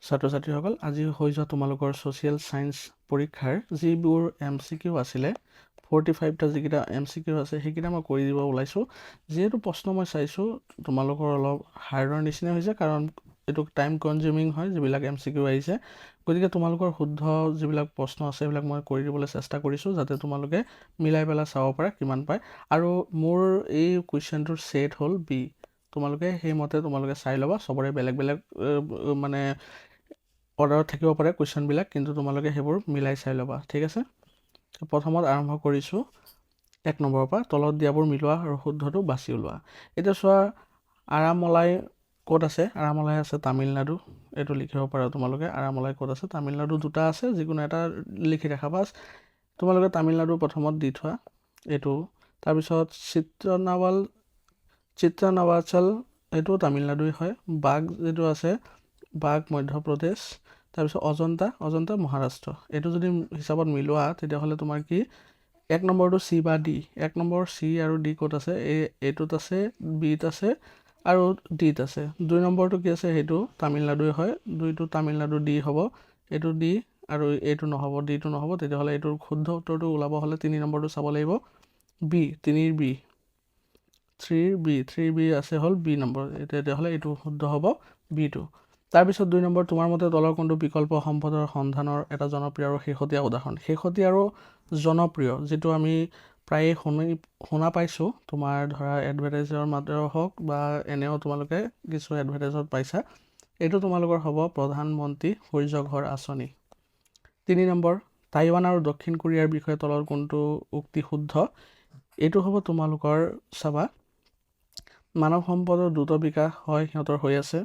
ছাত্ৰ-ছাত্ৰীসকল আজি হৈ যোৱা তোমালোকৰ ছ'চিয়েল ছায়েন্স পৰীক্ষাৰ যিবোৰ MCQ আছিলে 45টা যিকেইটা MCQ আছে সেইকেইটা মই কৰি দিব ওলাইছোঁ। যিহেতু প্ৰশ্ন মই চাইছোঁ তোমালোকৰ অলপ হাৰ্ডৰ নিচিনা হৈছে, কাৰণ এইটো টাইম কনজিউমিং হয় যিবিলাক MCQ আহিছে। গতিকে তোমালোকৰ শুদ্ধ যিবিলাক প্ৰশ্ন আছে সেইবিলাক মই কৰি দিবলৈ চেষ্টা কৰিছোঁ, যাতে তোমালোকে মিলাই পেলাই চাব পাৰা কিমান পায়। আৰু মোৰ এই কুৱেশ্যনটোৰ ছেট হ'ল B। তোমালোকে সেইমতে তোমালোকে চাই ল'বা। চবৰে বেলেগ বেলেগ মানে অৰ্ডাৰত থাকিব পাৰে কুৱেশ্যনবিলাক, কিন্তু তোমালোকে সেইবোৰ মিলাই চাই ল'বা, ঠিক আছে। প্ৰথমত আৰম্ভ কৰিছোঁ 1 নম্বৰৰ পৰা। তলত দিয়াবোৰ মিলোৱা আৰু শুদ্ধটো বাছি ওলোৱা। এতিয়া চোৱা, আৰামলাই ক'ত আছে? আৰামলাই আছে তামিলনাডু। এইটো লিখিব পাৰা তোমালোকে। আৰামলাই ক'ত আছে? তামিলনাডু দুটা আছে, যিকোনো এটা লিখি ৰাখা বাছ। তোমালোকে তামিলনাডু প্ৰথমত দি থোৱা এইটো। তাৰপিছত চিত্ৰানাৱাচাল, এইটো তামিলনাডুই হয়। বাঘ যিটো আছে, বাঘ মধ্যপ্ৰদেশ। তাৰপিছত অজন্তা মহাৰাষ্ট্ৰ। এইটো যদি হিচাপত মিলোৱা তেতিয়াহ'লে তোমাৰ কি 1 নম্বৰটো C বা D। 1 নম্বৰ C আৰু D ক'ত আছে? এইটোত আছে, Bত আছে আৰু Dত আছে। 2 নম্বৰটো কি আছে? সেইটো তামিলনাডুই হয়। 2টো তামিলনাডু D হ'ব। এইটো D আৰু এইটো নহ'ব, Dটো নহ'ব। তেতিয়াহ'লে এইটোৰ শুদ্ধ উত্তৰটো ওলাব হ'লে 3 নম্বৰটো চাব লাগিব। B, 3ৰ B, 3B আছে হ'ল B নম্বৰ। তেতিয়াহ'লে এইটো শুদ্ধ হ'ব Bটো। তাৰপিছত 2 নম্বৰ, তোমাৰ মতে তলৰ কোনটো বিকল্প সম্পদৰ সন্ধানৰ এটা জনপ্ৰিয় আৰু শেহতীয়া উদাহৰণ? শেহতীয়া আৰু জনপ্ৰিয়, যিটো আমি প্ৰায়ে শুনা পাইছোঁ, তোমাৰ ধৰা এডভাৰটাইজৰ মাধ্যমেৰে হওক বা এনেও তোমালোকে কিছু এডভাৰটাইজত পাইছা। এইটো তোমালোকৰ হ'ব প্ৰধানমন্ত্ৰী সূৰ্য ঘৰ আঁচনি। 3 নম্বৰ, টাইৱান আৰু দক্ষিণ কোৰিয়াৰ বিষয়ে তলৰ কোনটো উক্তি শুদ্ধ? এইটো হ'ব তোমালোকৰ চাবা, মানৱ সম্পদৰ দ্ৰুত বিকাশ হয়, সিহঁতৰ হৈ আছে।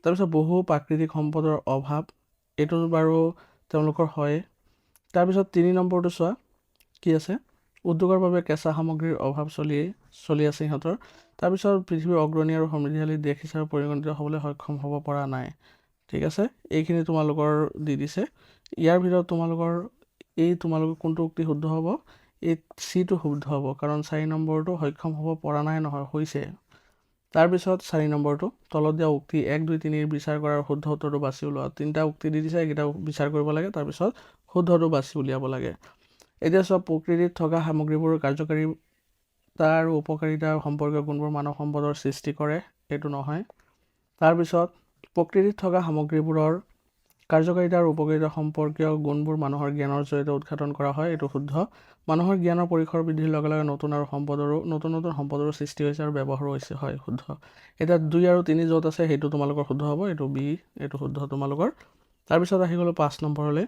তাৰপিছত বহু প্ৰাকৃতিক সম্পদৰ অভাৱ, এইটো বাৰু তেওঁলোকৰ হয়। তাৰপিছত 3 নম্বৰটো চোৱা কি আছে? উদ্যোগৰ বাবে কেঁচা সামগ্ৰীৰ অভাৱ চলি আছে সিহঁতৰ। তাৰপিছত পৃথিৱীৰ অগ্ৰণী আৰু সমৃদ্ধিশালী দেশ হিচাপে পৰিগণিত হ'বলৈ সক্ষম হ'ব পৰা নাই, ঠিক আছে। এইখিনি তোমালোকৰ দি দিছে। ইয়াৰ ভিতৰত তোমালোকৰ কোনটো উক্তি শুদ্ধ হ'ব? এই Cটো শুদ্ধ হ'ব, কাৰণ 4 নম্বৰটো সক্ষম হ'ব পৰা নাই নহয়, হৈছে। তাৰপিছত 4 নম্বৰটো, তলত দিয়া উক্তি 1, 2, 3 বিচাৰ কৰাৰ শুদ্ধ উত্তৰটো বাছি ওলোৱা। 3টা উক্তি দি দিছে, এইকেইটা বিচাৰ কৰিব লাগে, তাৰপিছত শুদ্ধটো বাছি উলিয়াব লাগে। এতিয়া চোৱা, প্ৰকৃতিত থকা সামগ্ৰীবোৰ কাৰ্যকাৰিতা আৰু উপকাৰিতা সম্পৰ্কীয় গুণবোৰ মানৱ সম্পদৰ সৃষ্টি কৰে, এইটো নহয়। তাৰপিছত প্ৰকৃতিত থকা সামগ্ৰীবোৰৰ কাৰ্যকাৰিতা আৰু উপকাৰিতা সম্পৰ্কীয় গুণবোৰ মানুহৰ জ্ঞানৰ জৰিয়তে উৎঘাটন কৰা হয়, এইটো শুদ্ধ। মানুহৰ জ্ঞানৰ পৰিসৰ বৃদ্ধিৰ লগে লগে নতুন নতুন সম্পদৰো সৃষ্টি হৈছে আৰু ব্যৱহাৰো হৈছে, হয়, শুদ্ধ। এতিয়া 2 আৰু 3 য'ত আছে সেইটো তোমালোকৰ শুদ্ধ হ'ব, এইটো B, এইটো শুদ্ধ তোমালোকৰ। তাৰপিছত আহি গ'লো 5 নম্বৰলৈ।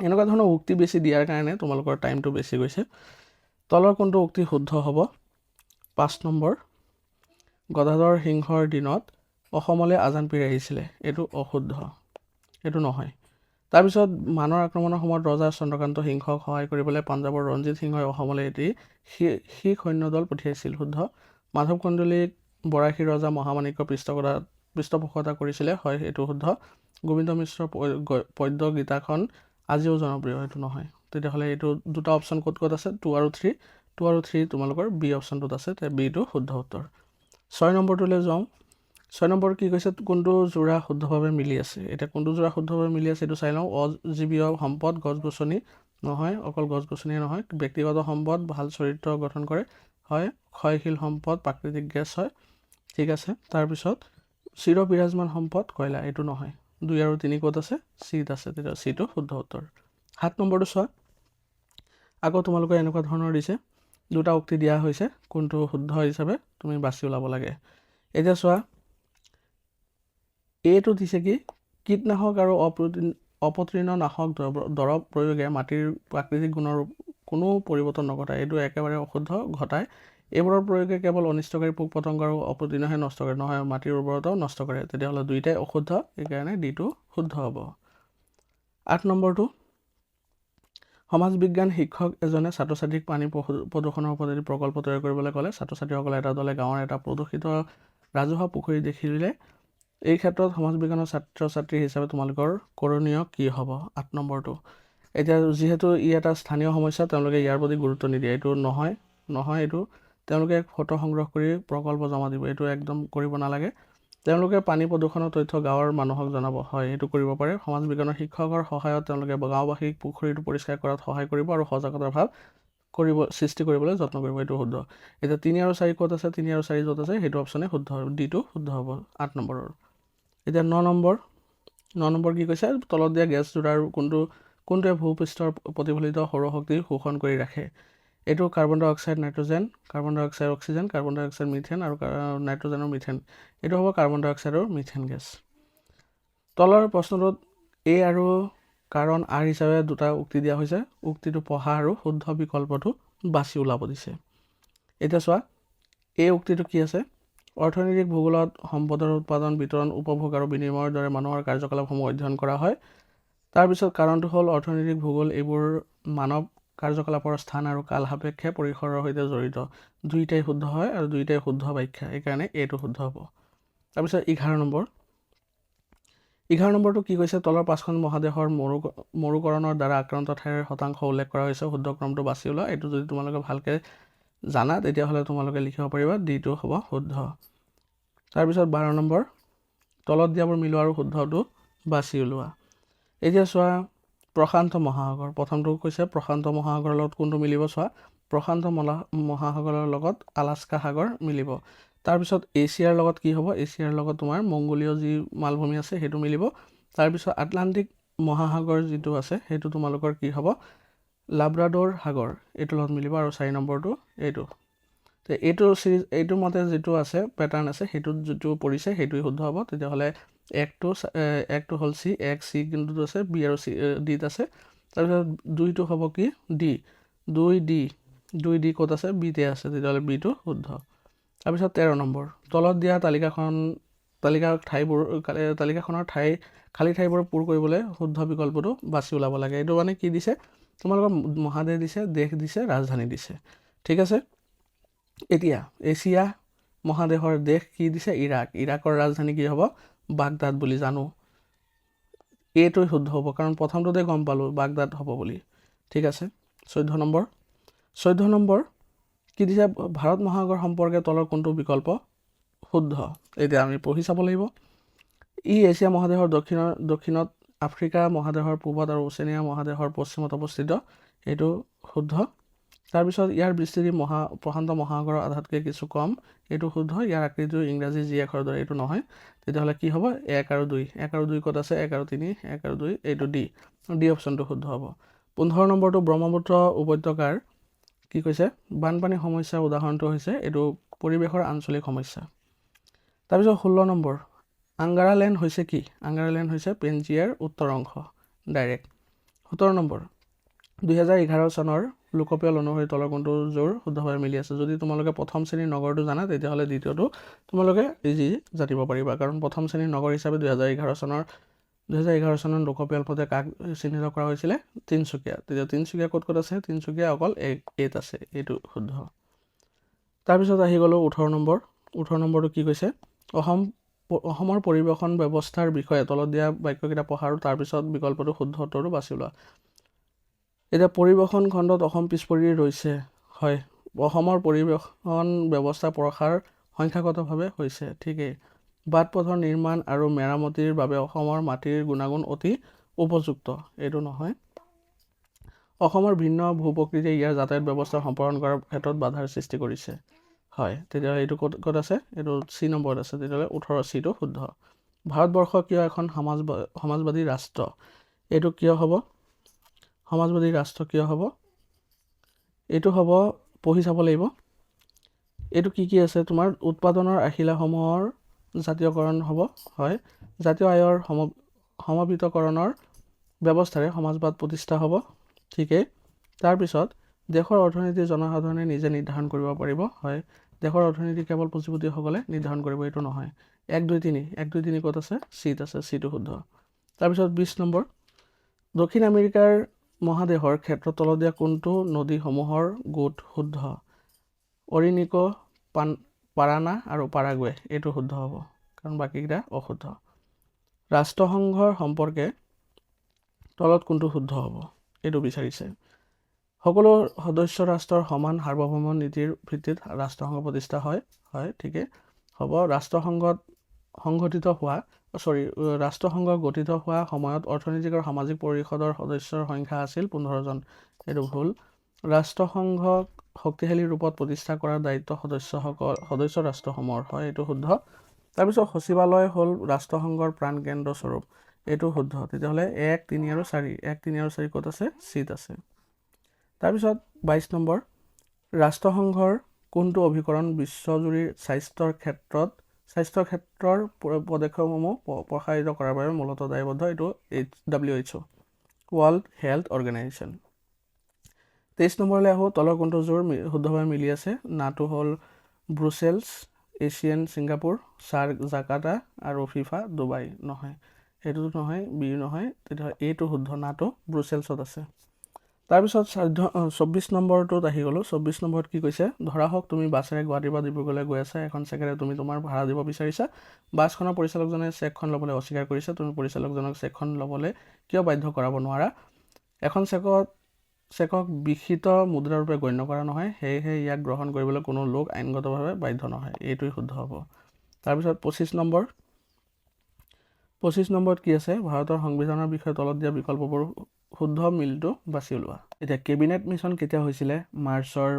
এনেকুৱা ধৰণৰ উক্তি বেছি দিয়াৰ কাৰণে তোমালোকৰ টাইমটো বেছি গৈছে। তলৰ কোনটো উক্তি শুদ্ধ হ'ব? 5 নম্বৰ, গদাধৰ সিংহৰ দিনত অসমলৈ আজান পীৰ আহিছিলে, এইটো অশুদ্ধ, এইটো নহয়। তাৰপিছত মানৰ আক্ৰমণৰ সময়ত ৰজা চন্দ্ৰকান্ত সিংহক সহায় কৰিবলৈ পাঞ্জাৱৰ ৰঞ্জিত সিংহই অসমলৈ এটি শিখ সৈন্যদল পঠিয়াইছিল, শুদ্ধ। মাধৱ কন্দলীক বৰাশী ৰজা মহামাণিক্য পৃষ্ঠপোষকতা কৰিছিলে, হয়, এইটো শুদ্ধ। গোবিন্দ মিশ্ৰৰ পদ্য গীতাখন আজিও জনপ্ৰিয়, এইটো নহয়। তেতিয়াহ'লে এইটো দুটা অপশ্যন ক'ত আছে? 2 আৰু 3। 2 আৰু 3 তোমালোকৰ B অপশ্যনটোত আছে, Bটো শুদ্ধ উত্তৰ। 6 নম্বৰটোলৈ যাওঁ। 6 নম্বৰ কি কৈছে? কোনটো যোৰা শুদ্ধভাৱে মিলি আছে? এতিয়া কোনটো যোৰা শুদ্ধভাৱে মিলি আছে এইটো চাই লওঁ। অজীৱীয় সম্পদ, গছ গছনি নহয়, অকল গছ গছনিয়ে নহয়। ব্যক্তিগত সম্পদ ভাল চৰিত্ৰ গঠন কৰে, হয়। ক্ষয়শীল সম্পদ প্ৰাকৃতিক গেছ হয়, ঠিক আছে। তাৰপিছত চিৰ বিৰাজমান সম্পদ কয়লা, এইটো নহয়। 2 আৰু 3 ক'ত আছে? Cত আছে, তেতিয়া Cটো শুদ্ধ উত্তৰ। 7 নম্বৰটো চোৱা, আকৌ তোমালোকে এনেকুৱা ধৰণৰ দিছে, 2টা উক্তি দিয়া হৈছে, কোনটো শুদ্ধ হিচাপে তুমি বাছি ওলাব লাগে। এতিয়া চোৱা, এইটো দিছে কি? কীটনাশক আৰু অপতৃণনাশক দৰৱ প্ৰয়োগে মাটিৰ প্ৰাকৃতিক গুণৰ কোনো পৰিৱৰ্তন নঘটায়, এইটো একেবাৰে অশুদ্ধ, ঘটায়। এইবোৰৰ প্ৰয়োগে কেৱল অনিষ্টকাৰী পোক পতংগ আৰু অপতৃণহে নষ্ট কৰে, নহয় মাটিৰ উৰ্বৰতাও নষ্ট কৰে। তেতিয়াহ'লে 2টাই অশুদ্ধ, সেইকাৰণে Dটো শুদ্ধ হ'ব। 8 নম্বৰটো, সমাজ বিজ্ঞান শিক্ষক এজনে ছাত্ৰ ছাত্ৰীক পানী প্ৰদূষণৰ ওপৰত এটি প্ৰকল্প তৈয়াৰ কৰিবলৈ ক'লে। ছাত্ৰ ছাত্ৰীসকলে এটা দলে গাঁৱৰ এটা প্ৰদূষিত ৰাজহুৱা পুখুৰী দেখিলে। এই ক্ষেত্ৰত সমাজ বিজ্ঞানৰ ছাত্ৰ ছাত্ৰী হিচাপে তোমালোকৰ কৰণীয় কি হ'ব? 8 নম্বৰটো, এতিয়া যিহেতু ই এটা স্থানীয় সমস্যা, তেওঁলোকে ইয়াৰ প্ৰতি গুৰুত্ব নিদিয়ে, এইটো নহয়। এইটো তেওঁলোকে ফটো সংগ্ৰহ কৰি প্ৰকল্প জমা দিব, এইটো একদম কৰিব নালাগে। তেওঁলোকে পানী প্ৰদূষণৰ তথ্য গাঁৱৰ মানুহক জনাব। হয়, এইটো কৰিব পাৰে। সমাজ বিজ্ঞানৰ শিক্ষকৰ সহায়ত তেওঁলোকে গাঁওবাসীক পুখুৰীটো পৰিষ্কাৰ কৰাত সহায় কৰিব আৰু সজাগতাৰ ভাৱ সৃষ্টি কৰিবলৈ যত্ন কৰিব। এইটো শুদ্ধ। এতিয়া 3 আৰু 4 ক'ত আছে? 3 আৰু 4 য'ত আছে সেইটো অপশ্যনে শুদ্ধ, ডিটো শুদ্ধ হ'ব 8 নম্বৰৰ। এতিয়া 9 নম্বৰ কি কৈছে? তলত দিয়া গেছযোৰাৰ কোনটোৱে ভূপৃষ্ঠৰ প্ৰতিফলিত সৌৰশক্তি শোষণ কৰি ৰাখে? এইটো কাৰ্বন ডাই অক্সাইড নাইট্ৰজেন, কাৰ্বন ডাই অক্সাইড অক্সিজেন, কাৰ্বন ডাই অক্সাইড মিথেন আৰু নাইট্ৰজেন আৰু মিথেন। এইটো হ'ব কাৰ্বন ডাই অক্সাইড আৰু মিথেন গেছ। তলৰ প্ৰশ্নটোত এ আৰু কাৰণ আৰ হিচাপে দুটা উক্তি দিয়া হৈছে। উক্তিটো পঢ়া আৰু শুদ্ধ বিকল্পটো বাছি ওলাব দিছে। এতিয়া চোৱা, এই উক্তিটো কি আছে? অৰ্থনৈতিক ভূগোলত সম্পদৰ উৎপাদন, বিতৰণ, উপভোগ আৰু বিনিময়ৰ দৰে মানুহৰ কাৰ্যকলাপসমূহ অধ্যয়ন কৰা হয়। তাৰপিছত কাৰণটো হ'ল অৰ্থনৈতিক ভূগোল এইবোৰ মানৱ কাৰ্যকলাপৰ স্থান আৰু কাল সাপেক্ষে পৰিসৰৰ সৈতে জড়িত। দুইটাই শুদ্ধ হয় আৰু দুইটাই শুদ্ধ ব্যাখ্যা, এইকাৰণে এইটো শুদ্ধ হ'ব। তাৰপিছত 11 নম্বৰটো কি কৈছে? তলৰ 5খন মহাদেশৰ মৰুকৰণৰ দ্বাৰা আক্ৰান্ত ঠাইৰ শতাংশ উল্লেখ কৰা হৈছে। শুদ্ধ ক্ৰমটো বাছি ওলোৱা। এইটো যদি তোমালোকে ভালকৈ জানা তেতিয়াহ'লে তোমালোকে লিখিব পাৰিবা, ডিটো হ'ব শুদ্ধ। তাৰপিছত 12 নম্বৰ, তলত দিয়াবোৰ মিলোৱা আৰু শুদ্ধটো বাছি ওলোৱা। এতিয়া চোৱা, প্ৰশান্ত মহাসাগৰ। প্ৰথমটো কৈছে প্ৰশান্ত মহাসাগৰৰ লগত কোনটো মিলিব? চোৱা, প্ৰশান্ত মহাসাগৰৰ লগত আলাস্কা সাগৰ মিলিব। তাৰপিছত এছিয়াৰ লগত কি হ'ব? এছিয়াৰ লগত তোমাৰ মংগোলীয় যি মালভূমি আছে সেইটো মিলিব। তাৰপিছত আটলাণ্টিক মহাসাগৰ যিটো আছে সেইটো তোমালোকৰ কি হ'ব? লাব্ৰাডৰ সাগৰ, এইটোৰ লগত মিলিব। আৰু 4 নম্বৰটো এইটো। এইটো মতে যিটো আছে পেটাৰ্ণ আছে সেইটোত যিটো পৰিছে সেইটোৱে শুদ্ধ হ'ব। তেতিয়াহ'লে একটো হ'ল চি, চি কিন্তু আছে, বি আৰু ডিত আছে। তাৰপিছত 2টো হ'ব কি? ডি। 2 ক'ত আছে? বিতে আছে, তেতিয়াহ'লে বিটো শুদ্ধ। তাৰপিছত 13 নম্বৰ, তলত দিয়া তালিকাখনৰ খালী ঠাইবোৰ পূৰ কৰিবলৈ শুদ্ধ বিকল্পটো বাছি ওলাব লাগে। এইটো মানে কি দিছে? তোমালোকৰ মহাদেশ দিছে, দেশ দিছে, ৰাজধানী দিছে। ঠিক আছে। এতিয়া এছিয়া মহাদেশৰ দেশ কি দিছে? ইৰাক। ইৰাকৰ ৰাজধানী কি হ'ব? বাগদাদ বুলি জানো। এইটোৱে শুদ্ধ হ'ব, কাৰণ প্ৰথমটোতে গম পালোঁ বাগদাদ হ'ব বুলি। ঠিক আছে। 14 নম্বৰ কি দিছে? ভাৰত মহাসাগৰ সম্পৰ্কে তলৰ কোনটো বিকল্প শুদ্ধ? এতিয়া আমি পঢ়ি চাব লাগিব। ই এছিয়া মহাদেশৰ দক্ষিণত, আফ্ৰিকা মহাদেশৰ পূবত আৰু ওচেনিয়া মহাদেশৰ পশ্চিমত অৱস্থিত। এইটো শুদ্ধ। তাৰপিছত ইয়াৰ বিস্তৃতি প্ৰশান্ত মহাসাগৰৰ আধাতকৈ কিছু কম। এইটো শুদ্ধ। ইয়াৰ আকৃতিটো ইংৰাজী জি আখৰৰ দৰে, এইটো নহয়। তেতিয়াহ'লে কি হ'ব? 1 আৰু 2। 1 আৰু 2 ক'ত আছে? 1 আৰু 3, 1 আৰু 2, এইটো ডি অপশ্যনটো শুদ্ধ হ'ব। 15 নম্বৰটো ব্ৰহ্মপুত্ৰ উপত্যকাৰ কি কৈছে? বানপানীৰ সমস্যাৰ উদাহৰণটো হৈছে এইটো পৰিৱেশৰ আঞ্চলিক সমস্যা। তাৰপিছত 16 নম্বৰ, আংগাৰালেণ্ড হৈছে কি? আংগাৰালেণ্ড হৈছে পেঞ্জিয়াৰ উত্তৰ অংশ ডাইৰেক্ট। 17 নম্বৰ, 2011 চনৰ লোকপিয়ল অনুসৰি তলৰ কোনটো জোৰ শুদ্ধভাৱে মিলি আছে? যদি তোমালোকে প্ৰথম শ্ৰেণীৰ নগৰটো জানা তেতিয়াহ'লে দ্বিতীয়টো তোমালোকে ইজি জানিব পাৰিবা, কাৰণ প্ৰথম শ্ৰেণীৰ নগৰ হিচাপে 2011 চনৰ লোকপিয়ল পদে কাক চিহ্নিত কৰা হৈছিলে? তিনিচুকীয়া। তেতিয়া তিনিচুকীয়া ক'ত আছে? তিনিচুকীয়া অকল এইত আছে, এইটো শুদ্ধ। তাৰপিছত আহি গ'লোঁ 18 নম্বৰ। 18 নম্বৰটো কি কৈছে? অসমৰ পৰিবহণ ব্যৱস্থাৰ বিষয়ে তলত দিয়া বাক্যকেইটা পঢ়া আৰু তাৰপিছত বিকল্পটো শুদ্ধ উত্তৰটো বাছি লোৱা। এতিয়া পৰিবহণ খণ্ডত অসম পিছ পৰি ৰৈছে। হয়, অসমৰ পৰিবহণ ব্যৱস্থা প্ৰসাৰ সংখ্যাগতভাৱে হৈছে, ঠিকেই। বাট পথৰ নিৰ্মাণ আৰু মেৰামতিৰ বাবে অসমৰ মাটিৰ গুণাগুণ অতি উপযুক্ত, এইটো নহয়। অসমৰ ভিন্ন ভূ-প্ৰকৃতিয়ে ইয়াৰ যাতায়াত ব্যৱস্থা সম্পাদন কৰাৰ ক্ষেত্ৰত বাধাৰ সৃষ্টি কৰিছে। হয়, তেতিয়াহ'লে এইটো ক'ত আছে? এইটো চি নম্বৰত আছে, তেতিয়াহ'লে 18 চিটো শুদ্ধ। ভাৰতবৰ্ষ কিয় এখন সমাজবাদী ৰাষ্ট্ৰ? এইটো কিয় হ'ব? সমাজবাদী ৰাষ্ট্ৰ কিয় হ'ব? এইটো হ'ব, পঢ়ি চাব লাগিব। এইটো কি আছে? তোমাৰ উৎপাদনৰ আহিলাসমূহৰ জাতীয়কৰণ হ'ব। হয়, জাতীয় আয়ৰ সমবিতকৰণৰ ব্যৱস্থাৰে সমাজবাদ প্ৰতিষ্ঠা হ'ব। ঠিকেই। তাৰপিছত দেশৰ অৰ্থনীতি জনসাধাৰণে নিজে নিৰ্ধাৰণ কৰিব পাৰিব। হয়, দেশৰ অৰ্থনীতি কেৱল পুঁজিপতিসকলে নিৰ্ধাৰণ কৰিব, এইটো নহয়। 1, 2, 3 ক'ত আছে? চিত আছে, চিটো শুদ্ধ। তাৰপিছত 20 নম্বৰ, দক্ষিণ আমেৰিকাৰ মহাদেশৰ ক্ষেত্ৰত তলত দিয়া কোনটো নদীসমূহৰ গোট শুদ্ধ? অৰিনিকো, পাৰানা আৰু পাৰাগুৱে, এইটো শুদ্ধ হ'ব, কাৰণ বাকীকেইটা অশুদ্ধ। ৰাষ্ট্ৰসংঘৰ সম্পৰ্কে তলত কোনটো শুদ্ধ হ'ব? এইটো বিচাৰিছে। সকলো সদস্য ৰাষ্ট্ৰৰ সমান সাৰ্বভৌম নীতিৰ ভিত্তিত ৰাষ্ট্ৰসংঘ প্ৰতিষ্ঠা হয়। হয়, ঠিকেই হ'ব। ৰাষ্ট্ৰসংঘত ৰাষ্ট্ৰসংঘ গঠিত হোৱা সময়ত অৰ্থনৈতিক আৰু সামাজিক পৰিষদৰ সদস্যৰ সংখ্যা আছিল 15 জন। এইটো ভুল। ৰাষ্ট্ৰসংঘক শক্তিশালী ৰূপত প্ৰতিষ্ঠা কৰাৰ দায়িত্ব সদস্য ৰাষ্ট্ৰসমূহৰ হয়, এইটো শুদ্ধ। তাৰপিছত সচিবালয় হ'ল ৰাষ্ট্ৰসংঘৰ প্ৰাণকেন্দ্ৰ স্বৰূপ, এইটো শুদ্ধ। তেতিয়াহ'লে 1, 3 আৰু 4 ক'ত আছে? চিত আছে। তাৰপিছত 22 নম্বৰ, ৰাষ্ট্ৰসংঘৰ কোনটো অভিকৰণ বিশ্বজুৰি স্বাস্থ্যৰ ক্ষেত্ৰৰ পদক্ষেপসমূহ প্ৰসাৰিত কৰাৰ বাবে মূলতঃ দায়বদ্ধ? এইটো WHO, ৱৰ্ল্ড হেল্থ অৰ্গেনাইজেশ্যন। 23 নম্বৰলৈ আহোঁ, তলৰ কোনটো জোৰ শুদ্ধভাৱে মিলি আছে? নাটো হ'ল ব্ৰুছেলছ, এছিয়ান ছিংগাপুৰ, চাৰ্ক জাকাৰ্টা আৰু ফিফা ডুবাই। নহয়, সেইটোতো নহয়, বি নহয়, তেতিয়াহ'লে এইটো শুদ্ধ, নাটো ব্ৰুছেলছত আছে। তাৰপিছত 24 নম্বৰটোত আহি গ'লোঁ। 24 নম্বৰত কি কৈছে? ধৰা হওক তুমি বাছেৰে গুৱাহাটীৰ পৰা ডিব্ৰুগড়লৈ গৈ আছা, এখন চেকেৰে তুমি তোমাৰ ভাড়া দিব বিচাৰিছা। বাছখনৰ পৰিচালকজনে চেকখন ল'বলৈ অস্বীকাৰ কৰিছে। তুমি পৰিচালকজনক চেকখন ল'বলৈ কিয় বাধ্য কৰাব নোৱাৰা? এখন চেকক বিহিত মুদ্ৰাৰূপে গণ্য কৰা নহয়, সেয়েহে ইয়াক গ্ৰহণ কৰিবলৈ কোনো লোক আইনগতভাৱে বাধ্য নহয়। এইটোৱেই শুদ্ধ হ'ব। তাৰপিছত 25 নম্বৰত কি আছে? ভাৰতৰ সংবিধানৰ বিষয়ে তলত দিয়া বিকল্পবোৰ শুদ্ধ, মিলটো বাছি ওলোৱা। এতিয়া কেবিনেট মিছন কেতিয়া হৈছিলে? মাৰ্চৰ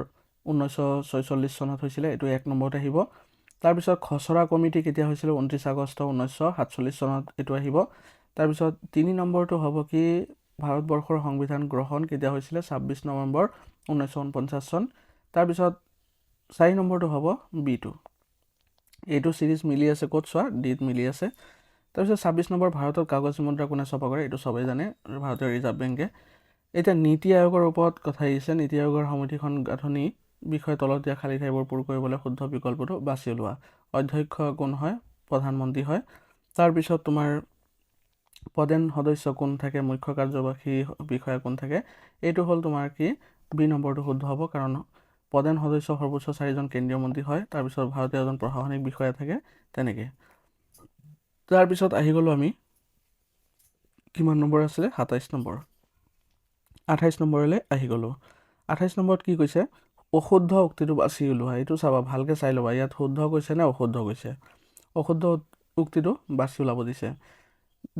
1946 চনত হৈছিলে, এইটো 1 নম্বৰত আহিব। তাৰপিছত খচৰা কমিটি কেতিয়া হৈছিলে? 29 আগষ্ট 1947 চনত, এইটো আহিব। তাৰপিছত 3 নম্বৰটো হ'ব কি? ভাৰতবৰ্ষৰ সংবিধান গ্ৰহণ কেতিয়া হৈছিলে? 26 নৱেম্বৰ 1949 চন। তাৰপিছত 4 নম্বৰটো হ'ব বিটো। এইটো চিৰিজ মিলি আছে ক'ত চোৱা? ডিত মিলি আছে। তাৰপিছত 26 নম্বৰ, ভাৰতত কাগজী মুদ্ৰা কোনে ছপা কৰে? এইটো চবেই জানে, ভাৰতীয় ৰিজাৰ্ভ বেংকে। এতিয়া নীতি আয়োগৰ ওপৰত কথা আহিছে। নীতি আয়োগৰ সমিতিখন গাঁথনি বিষয়ে তলত দিয়া খালী ঠাইবোৰ পূৰ কৰিবলৈ শুদ্ধ বিকল্পটো বাছি ওলোৱা। অধ্যক্ষ কোন হয়? প্ৰধানমন্ত্ৰী হয়। তাৰপিছত তোমাৰ পদেন সদস্য কোন থাকে? মুখ্য কাৰ্যবাহী বিষয়া কোন থাকে? এইটো হ'ল তোমাৰ কি? বি নম্বৰটো শুদ্ধ হ'ব, কাৰণ পদেন সদস্য সৰ্বোচ্চ 4জন কেন্দ্ৰীয় মন্ত্ৰী হয়। তাৰপিছত ভাৰতীয় এজন প্ৰশাসনিক বিষয়া থাকে, তেনেকৈ। তাৰপিছত আহি গ'লোঁ আমি, কিমান নম্বৰ আছিলে? 27 নম্বৰ। 28 নম্বৰলৈ আহি গ'লোঁ। 28 নম্বৰত কি কৈছে? অশুদ্ধ উক্তিটো বাছি ওলোৱা। এইটো চাবা, ভালকৈ চাই ল'বা, ইয়াত শুদ্ধ কৈছে নে অশুদ্ধ কৈছে। অশুদ্ধ উক্তিটো বাছি ওলাব দিছে।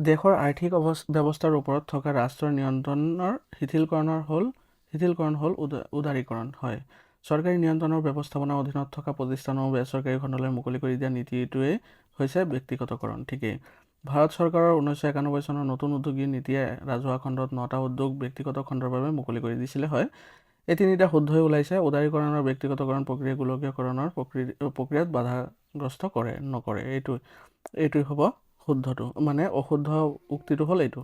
দেশৰ আৰ্থিক ব্যৱস্থাৰ ওপৰত থকা ৰাষ্ট্ৰৰ নিয়ন্ত্ৰণৰ শিথিলকৰণ হ'ল উদাৰীকৰণ। হয়। চৰকাৰী নিয়ন্ত্ৰণৰ ব্যৱস্থাপনাৰ অধীনত থকা প্ৰতিষ্ঠানসমূহ বেচৰকাৰী খণ্ডলৈ মুকলি কৰি দিয়া নীতিটোৱেই হৈছে ব্যক্তিগতকৰণ। ঠিকেই। ভাৰত চৰকাৰৰ 1991 চনৰ নতুন উদ্যোগী নীতিয়ে ৰাজহুৱা খণ্ডত 9টা উদ্যোগ ব্যক্তিগত খণ্ডৰ বাবে মুকলি কৰি দিছিলে। হয়, এই তিনিটা শুদ্ধই ওলাইছে। উদাৰীকৰণ আৰু ব্যক্তিগতকৰণ প্ৰক্ৰিয়া গোলকীয়কৰণৰ প্ৰক্ৰিয়াত বাধাগ্ৰস্ত নকৰে। এইটোৱে হ'ব শুদ্ধটো, মানে অশুদ্ধ উক্তিটো হ'ল এইটো।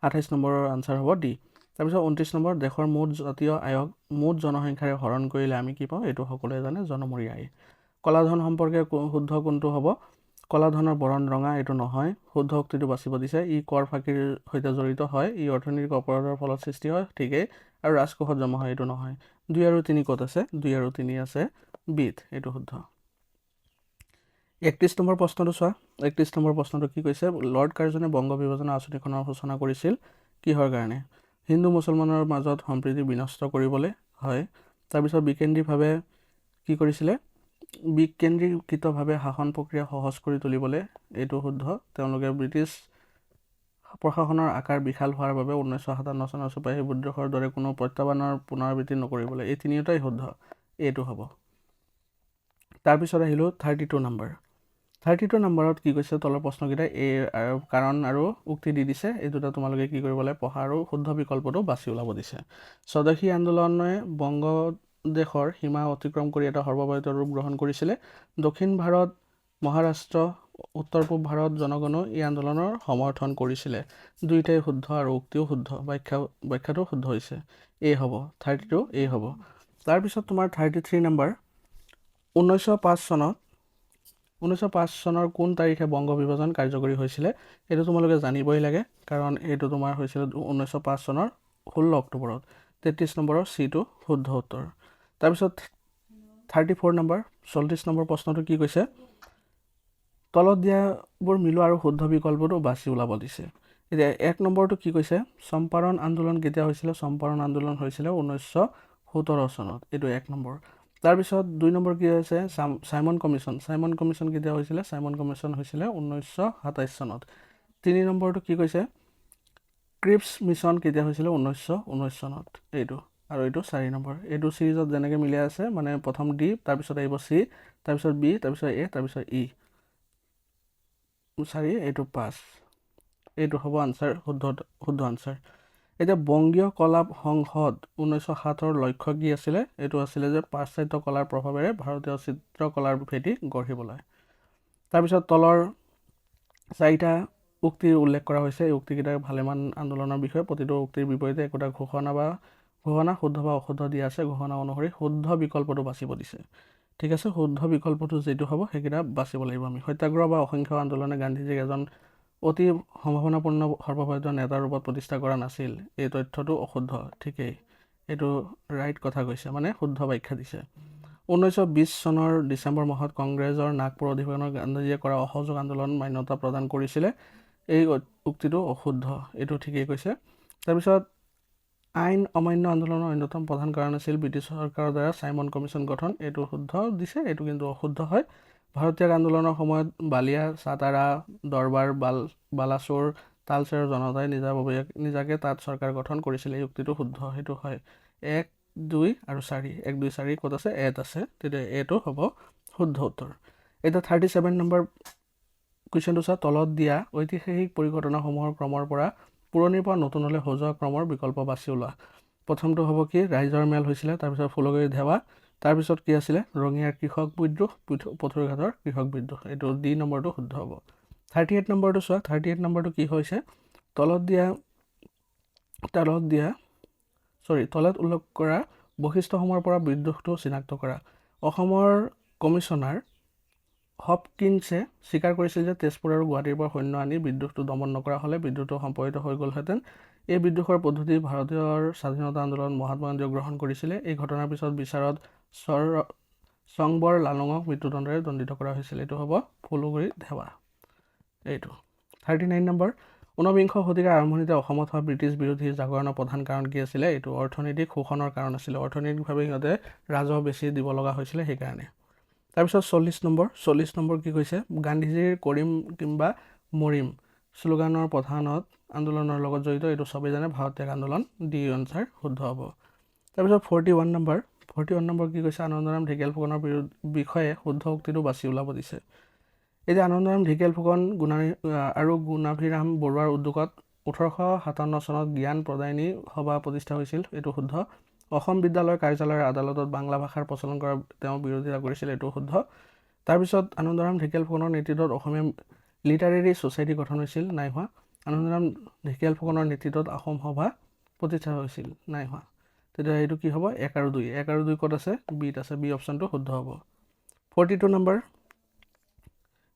28 নম্বৰৰ আনচাৰ হ'ব ডি। তাৰপিছত 29 নম্বৰ, দেশৰ জাতীয় আয়ক মুঠ জনসংখ্যাৰে হৰণ কৰিলে আমি কি পাওঁ? এইটো সকলোৱে জানে, জনমূৰি আয়। কলাধন সম্পৰ্কে শুদ্ধ কোনটো হ'ব? কলাধনৰ বৰণ ৰঙা, এইটো নহয়। শুদ্ধ উক্তিটো বাচিব দিছে। ই কৰ ফাঁকিৰ সৈতে জড়িত হয়। ই অৰ্থনৈতিক অপৰাধৰ ফলত সৃষ্টি হয়, ঠিকেই। আৰু ৰাজকোষত জমা হয়, এইটো নহয়। 2 আৰু 3 ক'ত আছে? 2 আৰু 3 আছে বিত, এইটো শুদ্ধ। 31 নম্বৰ প্ৰশ্নটো চোৱা। 31 নম্বৰ প্ৰশ্নটো কি কৈছে? লৰ্ড কাৰ্জনে বংগ বিভাজনৰ আঁচনিখনৰ সূচনা কৰিছিল কিহৰ কাৰণে? হিন্দু মুছলমানৰ মাজত সম্প্ৰীতি বিনষ্ট কৰিবলৈ। হয়। তাৰপিছত বিকেন্দ্ৰীকৃতভাৱে শাসন প্ৰক্ৰিয়া সহজ কৰি তুলিবলৈ। এইটো শুদ্ধ। তেওঁলোকে ব্ৰিটিছ প্ৰশাসনৰ আকাৰ বিশাল হোৱাৰ বাবে 1957 চনৰ চিপাহী বিদ্ৰোহৰ দৰে কোনো প্ৰত্যাহ্বানৰ পুনৰাবৃত্তি নকৰিবলৈ। এই তিনিওটাই শুদ্ধ, এইটো হ'ব। তাৰপিছত আহিলোঁ 32 নম্বৰ। 32 নম্বৰত কি কৈছে? তলৰ প্ৰশ্নকেইটাই কাৰণ আৰু উক্তি দি দিছে। এই দুটা তোমালোকে কি কৰিব লাগে? পঢ়া আৰু শুদ্ধ বিকল্পটো বাছি ওলাব দিছে। স্বদেশী আন্দোলনে বংগদেশৰ সীমা অতিক্ৰম কৰি এটা সৰ্বভাৰতীয় ৰূপ গ্ৰহণ কৰিছিলে। দক্ষিণ ভাৰত, মহাৰাষ্ট্ৰ, উত্তৰ পূব ভাৰত জনগণেও এই আন্দোলনৰ সমৰ্থন কৰিছিলে। দুইটাই শুদ্ধ আৰু উক্তিও শুদ্ধ, ব্যাখ্যাটো শুদ্ধ হৈছে। এই হ'ব 32, এই হ'ব। তাৰপিছত তোমাৰ 33 নম্বৰ, 1905 চনৰ কোন তাৰিখে বংগ বিভাজন কাৰ্যকৰী হৈছিলে? এইটো তোমালোকে জানিবই লাগে, কাৰণ এইটো তোমাৰ হৈছিলে 1905 চনৰ 16 অক্টোবৰত। 33 নম্বৰৰ চিটো শুদ্ধ উত্তৰ। তাৰপিছত 34 নম্বৰ, 34 নম্বৰ প্ৰশ্নটো কি কৈছে? তলত দিয়াবোৰ মিলোৱা আৰু শুদ্ধ বিকল্পটো বাছি ওলাব দিছে। এতিয়া 1 নম্বৰটো কি কৈছে? চম্পাৰণ আন্দোলন কেতিয়া হৈছিলে? চম্পাৰণ আন্দোলন হৈছিলে 1917 চনত, এইটো 1 নম্বৰ। তাৰপিছত 2 নম্বৰ কি হৈছে চাইমন কমিশ্যন কেতিয়া হৈছিলে চাইমন কমিশ্যন হৈছিলে 1927 চনত 3 নম্বৰটো কি কৈছে ক্ৰিপছ মিছন কেতিয়া হৈছিলে 1919 চনত এইটো আৰু এইটো 4 নম্বৰ এইটো সিৰিজত যেনেকৈ মিলি আছে মানে প্ৰথম ডি তাৰপিছত আহিব চি তাৰপিছত বি তাৰপিছত এ তাৰপিছত ই 4 এইটো 5 এইটো হ'ব আনসাৰ শুদ্ধ আনসাৰ এতিয়া বংগীয় কলা সংসদ 1907ৰ লক্ষ্য কি আছিলে এইটো আছিলে যে পাশ্চাত্য কলাৰ প্ৰভাৱেৰে ভাৰতীয় চিত্ৰকলাৰ ভেটি গঢ়িবলৈ তাৰপিছত তলৰ 4টা উক্তিৰ উল্লেখ কৰা হৈছে এই উক্তিকেইটা ভালেমান আন্দোলনৰ বিষয়ে প্ৰতিটো উক্তিৰ বিপৰীতে একোটা ঘোষণা শুদ্ধ বা অশুদ্ধ দিয়া আছে ঘোষণা অনুসৰি শুদ্ধ বিকল্পটো বাছিব দিছে ঠিক আছে শুদ্ধ বিকল্পটো যেটো হ'ব সেইকেইটা বাছিব লাগিব আমি সত্যাগ্ৰহ বা অসংখ্য আন্দোলনে গান্ধীজীক এজন অতি সম্ভাৱনাপূৰ্ণ সৰ্বভাৰতীয় নেতাৰ ৰূপত প্ৰতিষ্ঠা কৰা নাছিল এই তথ্যটো অশুদ্ধ ঠিকই এইটো ৰাইট কথা কৈছে মানে শুদ্ধ ব্যাখ্যা দিছে 1920 চনৰ ডিচেম্বৰ মাহত কংগ্ৰেছৰ নাগপুৰ অধিৱেশনত গান্ধীজীয়ে কৰা অসহযোগ আন্দোলন মান্যতা প্ৰদান কৰিছিলে এই উক্তিটো অশুদ্ধ এইটো ঠিকই কৈছে তাৰপিছত আইন অমান্য আন্দোলনৰ অন্যতম প্ৰধান কাৰণ আছিল ব্ৰিটিছ চৰকাৰৰ দ্বাৰা চাইমন কমিশ্যন গঠন এইটো শুদ্ধ দিছে এইটো কিন্তু অশুদ্ধ হয় ভাৰতীয় আন্দোলনৰ সময়ত বালিয়া সাতাৰা দৰবাৰ বালাচোৰ তালচেৰৰ জনতাই নিজাকে তাত চৰকাৰ গঠন কৰিছিল এই উক্তিটো শুদ্ধ সেইটো হয় 1 2 আৰু 4 1 2 4 ক'ত আছে এত আছে তেতিয়া এটো হ'ব শুদ্ধ উত্তৰ এটা 37 নম্বৰ কুৱেশ্যনটো চা তলত দিয়া ঐতিহাসিক পৰিঘটনাসমূহৰ ক্ৰমৰ পৰা পুৰণিৰ পৰা নতুনলৈ সজোৱা ক্ৰমৰ বিকল্প বাছি ওলোৱা প্ৰথমটো হ'ব কি ৰাইজৰ মেল হৈছিলে তাৰপিছত ফুলগৰি ধেৱা তাৰপিছত কি আছিলে ৰঙিয়াৰ কৃষক বিদ্ৰোহ পথৰুঘাটৰ কৃষক বিদ্ৰোহ এইটো ডি নম্বৰটো শুদ্ধ হ'ব 38 নম্বৰটো চোৱা 38 নম্বৰটো কি হৈছে তলত উল্লেখ কৰা বৈশিষ্ট্যসমূহৰ পৰা বিদ্ৰোহটো চিনাক্ত কৰা অসমৰ কমিশ্যনাৰ হপকিনছে স্বীকাৰ কৰিছিল যে তেজপুৰ আৰু গুৱাহাটীৰ পৰা সৈন্য আনি বিদ্ৰোহটো দমন নকৰা হ'লে বিদ্ৰোহটো সম্পৰ্কিত হৈ গ'লহেঁতেন এই বিদ্ৰোহৰ পদ্ধতি ভাৰতীয়ৰ স্বাধীনতা আন্দোলন মহাত্মা গান্ধীয়ে গ্ৰহণ কৰিছিলে এই ঘটনাৰ পিছত বিচাৰত সংবৰ লালঙক মৃত্যুদণ্ডৰে দণ্ডিত কৰা হৈছিল এইটো হ'ব ফুলগুৰি ধেৱা এইটো 39 নম্বৰ 19বিংশ শতিকাৰ আৰম্ভণিতে অসমত হোৱা ব্ৰিটিছ বিৰোধী জাগৰণৰ প্ৰধান কাৰণ কি আছিলে এইটো অৰ্থনৈতিক শোষণৰ কাৰণ আছিলে অৰ্থনৈতিকভাৱে সিহঁতে ৰাজহ বেছি দিব লগা হৈছিলে সেইকাৰণে তাৰপিছত 40 নম্বৰ কি কৈছে গান্ধীজীৰ কৰিম কিংবা মৰিম শ্লোগানৰ প্ৰধানত আন্দোলনৰ লগত জড়িত এইটো সবেই জানে ভাৰত ত্যাগ আন্দোলন ডি আনসাৰ শুদ্ধ হ'ব তাৰপিছত 41 নম্বৰ কি কৈছে আনন্দৰাম ঢেকিয়াল ফুকনৰ বিষয়ে শুদ্ধ উক্তিটো বাছি ওলাব দিছে এই যে আনন্দৰাম ঢেকিয়াল ফুকন আৰু গুণাভিৰাম বৰুৱাৰ উদ্যোগত 1857 চনত জ্ঞান প্ৰদায়নী সভা প্ৰতিষ্ঠা হৈছিল এইটো শুদ্ধ অসম বিদ্যালয় কাৰ্যালয়ৰ আদালতত বাংলা ভাষাৰ প্ৰচলন কৰা তেওঁ বিৰোধিতা কৰিছিল এইটো শুদ্ধ তাৰপিছত আনন্দৰাম ঢেকিয়াল ফুকনৰ নেতৃত্বত অসমীয়া লিটাৰেৰী ছ'চাইটি গঠন হৈছিল নাই হোৱা আনন্দৰাম ঢেকিয়াল ফুকনৰ নেতৃত্বত অসম সভা প্ৰতিষ্ঠা হৈছিল নাই হোৱা তেতিয়া এইটো কি হ'ব 1 আৰু 2 ক'ত আছে বিত আছে বি অপশ্যনটো শুদ্ধ হ'ব 42 নম্বৰ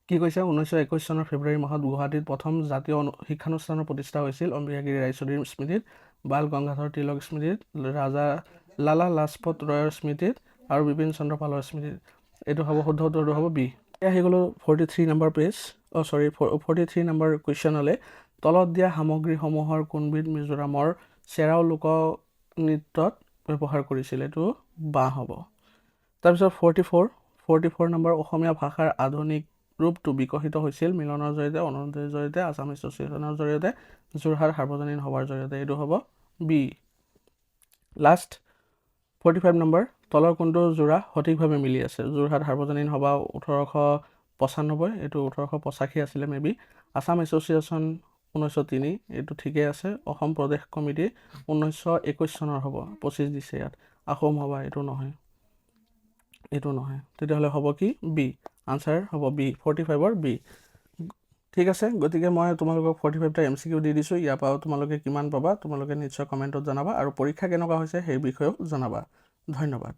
কি কৈছে 1921 চনৰ ফেব্ৰুৱাৰী মাহত গুৱাহাটীত প্ৰথম জাতীয় শিক্ষানুষ্ঠানৰ প্ৰতিষ্ঠা হৈছিল অম্বিকাগিৰি ৰায়চৌধুৰীৰ স্মৃতিত বাল গংগাধৰ তিলক স্মৃতিত ৰাজা লালা লাজপত ৰয়ৰ স্মৃতিত আৰু বিপিন চন্দ্ৰ পালৰ স্মৃতিত এইটো হ'ব শুদ্ধ উত্তৰটো হ'ব বি এয়া আহি গ'লো 43 নম্বৰ পেজ 43 নম্বৰ কুৱেশ্যনলৈ তলত দিয়া সামগ্ৰীসমূহৰ কোনবিধ মিজোৰামৰ চেৰাও লোক নৃত্যত ব্যৱহাৰ কৰিছিল এইটো বাঁহ হ'ব তাৰপিছত 44 নম্বৰ অসমীয়া ভাষাৰ আধুনিক ৰূপটো বিকশিত হৈছিল মিলনৰ জৰিয়তে অনুৰোধৰ জৰিয়তে আছাম এছ'চিয়েশ্যনৰ জৰিয়তে যোৰহাট সাৰ্বজনীন সভাৰ জৰিয়তে এইটো হ'ব বি লাষ্ট 45 নম্বৰ তলৰ কোনটো যোৰা সঠিকভাৱে মিলি আছে যোৰহাট সাৰ্বজনীন সভা 1895 এইটো 1885 আছিলে মেবি আছাম এছ'চিয়েশ্যন 1903 এইটো ঠিকেই আছে অসম প্ৰদেশ কমিটি 1921 চনৰ হ'ব 25 দিছে ইয়াত আহোম সভা এইটো নহয় তেতিয়াহ'লে হ'ব কি বি আনসাৰ হ'ব বি 45ৰ বি ঠিক আছে গতিকে মই তোমালোকক 45টা MCQ দি দিছোঁ ইয়াৰ পৰা তোমালোকে কিমান পাবা তোমালোকে নিশ্চয় কমেণ্টত জনাবা আৰু পৰীক্ষা কেনেকুৱা হৈছে সেই বিষয়েও জনাবা ধন্যবাদ